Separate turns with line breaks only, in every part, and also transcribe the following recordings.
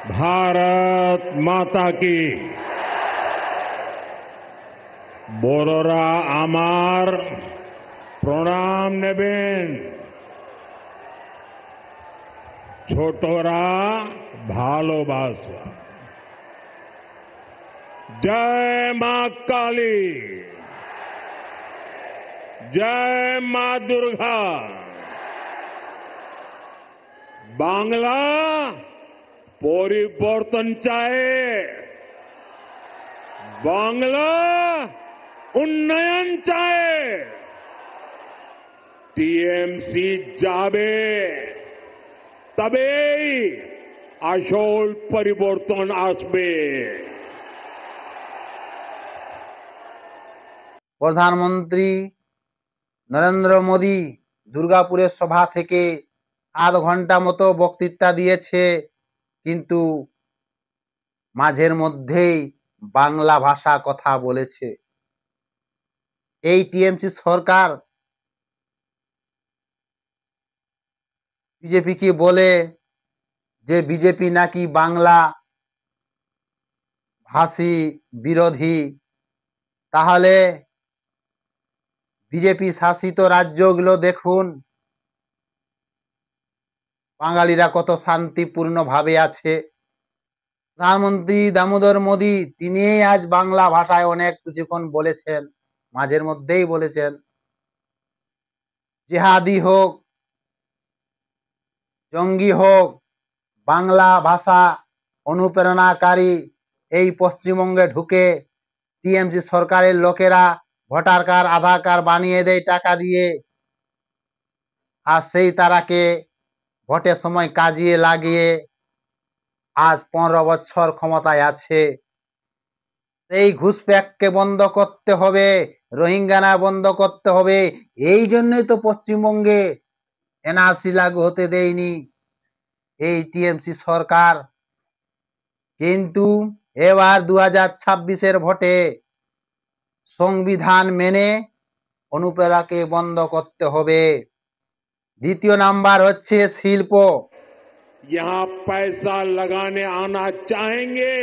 भारत माता की বড়রা আমার প্রণাম নেবেন, ছোটরা ভালোবাসা। জয় মা কালী, জয় মা দুর্গা। বাংলা পরিবর্তন চায়, বাংলা উন্নয়ন চায়। টিএমসি যাবে, তবেই আসল পরিবর্তন আসবে।
প্রধানমন্ত্রী নরেন্দ্র মোদী দুর্গাপুরের সভা থেকে আধ ঘন্টা মতো বক্তৃতা দিয়েছে, কিন্তু মাঝের মধ্যেই বাংলা ভাষা কথা বলেছে। এই টিএমসি সরকার বিজেপিকে বলে যে বিজেপি নাকি বাংলা ভাষী বিরোধী, তাহলে বিজেপি শাসিত রাজ্যগুলো দেখুন বাঙালিরা কত শান্তিপূর্ণ ভাবে আছে। প্রধানমন্ত্রী দামোদর মোদী তিনি আজ বাংলা ভাষায় অনেক কিছুক্ষণ বলেছেন, মাঝের মধ্যেই বলেছেন জেহাদি হোক জঙ্গি হোক, বাংলা ভাষা অনুপ্রেরণাকারী এই পশ্চিমবঙ্গে ঢুকে টিএমসি সরকারের লোকেরা ভোটার কার্ড আধার কার্ড বানিয়ে দেয় টাকা দিয়ে, আর সেই তারাকে ভোটের সময় কাজিয়ে লাগিয়ে আজ 15 বছর ক্ষমতায় আছে। এই ঘুষপ্যাককে বন্ধ করতে হবে, রোহিঙ্গানা বন্ধ করতে হবে। এই জন্যই তো পশ্চিমবঙ্গে এনআরসি লাগু হতে দেয়নি এই টিএমসি সরকার। কিন্তু এবার 2026-এর ভোটে সংবিধান মেনে অনুপ্রেরণাকে বন্ধ করতে হবে। দ্বিতীয় নাম্বার হচ্ছে শিল্প।
यहां पैसा लगाने आना चाहेंगे,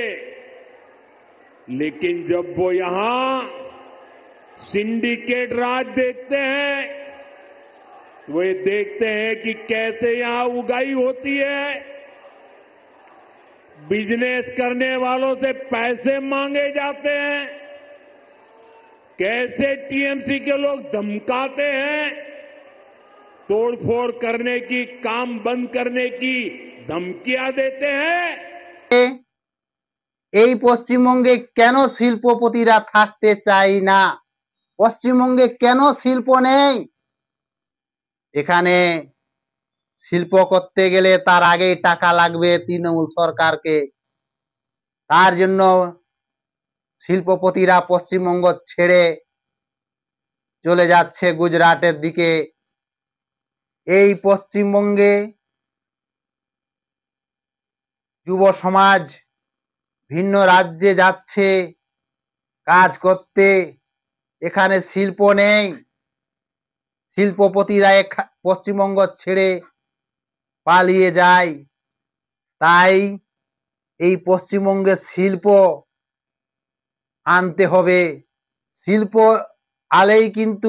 लेकिन जब वो यहां सिंडिकेट राज देखते हैं, तो वे देखते हैं कि कैसे यहां उगाई होती है, बिजनेस करने वालों से पैसे मांगे जाते हैं, कैसे टीएमसी के लोग धमकाते हैं, तोड़फोड़ करने की, काम बंद करने की धमकियां देते हैं।
এই পশ্চিমবঙ্গে কেন শিল্পপতিরা থাকতে চায় না? পশ্চিমবঙ্গে কেন শিল্প নেই? এখানে শিল্প করতে গেলে তার আগেই টাকা লাগবে তৃণমূল সরকারকে। তার জন্য শিল্পপতিরা পশ্চিমবঙ্গ ছেড়ে চলে যাচ্ছে গুজরাটের দিকে। এই পশ্চিমবঙ্গে যুব সমাজ ভিন্ন রাজ্যে যাচ্ছে কাজ করতে, এখানে শিল্প নেই। শিল্পপতিরা পশ্চিমবঙ্গ ছেড়ে পালিয়ে যায়। তাই এই পশ্চিমবঙ্গে শিল্প আনতে হবে। শিল্প আলেই কিন্তু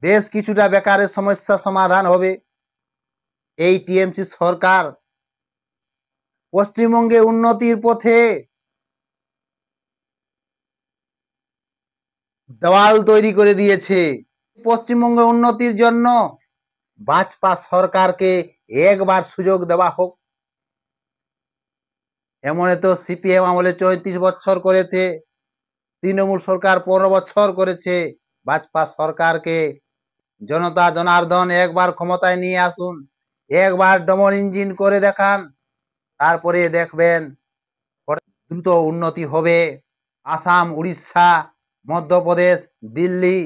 বেশ কিছুটা বেকারের সমস্যা সমাধান হবে। এই টিএমসি সরকার পশ্চিমবঙ্গে উন্নতির পথে দেওয়াল তৈরি করে দিয়েছে। পশ্চিমবঙ্গে উন্নতির জন্য ভাজপা সরকারকে একবার সুযোগ দেওয়া হোক। এমন তো সিপিএম আমলে 34 বছর করেছে, তৃণমূল সরকার 15 বছর করেছে। ভাজপা সরকারকে জনতা জনার্দন একবার ক্ষমতায় নিয়ে আসুন, একবার ডবল ইঞ্জিন করে দেখান, তারপরে দেখবেন দ্রুত উন্নতি হবে। আসাম, উড়িষ্যা, মধ্যপ্রদেশ, দিল্লি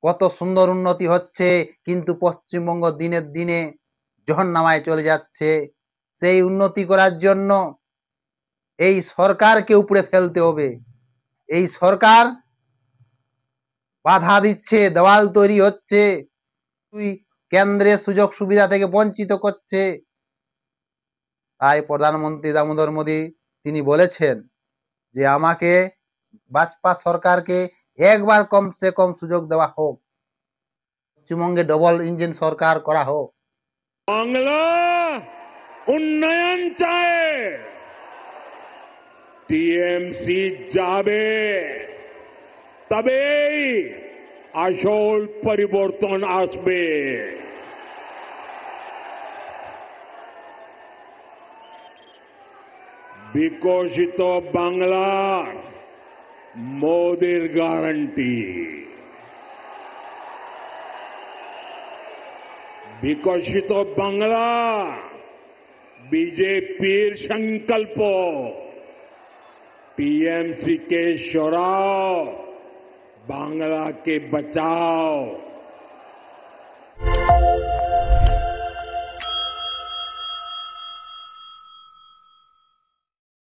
কত সুন্দর উন্নতি হচ্ছে, কিন্তু পশ্চিমবঙ্গ দিনের দিনে জহন্নামায় চলে যাচ্ছে। সেই উন্নতি করার জন্য এই সরকারকে উপড়ে ফেলতে হবে। এই সরকার বাধা দিচ্ছে, দেওয়াল তৈরি হচ্ছে, কেন্দ্রের সুযোগ সুবিধা থেকে বঞ্চিত করছে। তাই প্রধানমন্ত্রী দামোদর মোদী তিনি বলেছেন যে আমাকে বাজপা সরকারকে একবার কমসে কম সুযোগ দেওয়া হোক, পশ্চিমবঙ্গে ডবল ইঞ্জিন সরকার করা হোক।
বাংলা উন্নয়ন চায়, টিএমসি যাবে, তবেই আসল পরিবর্তন আসবে। বিকশিত বাংলার মোদির গ্যারান্টি, বিকশিত বাংলা बीजेपीर संकल्प, टीएमसी के शोराव, बांग्ला के बचाव।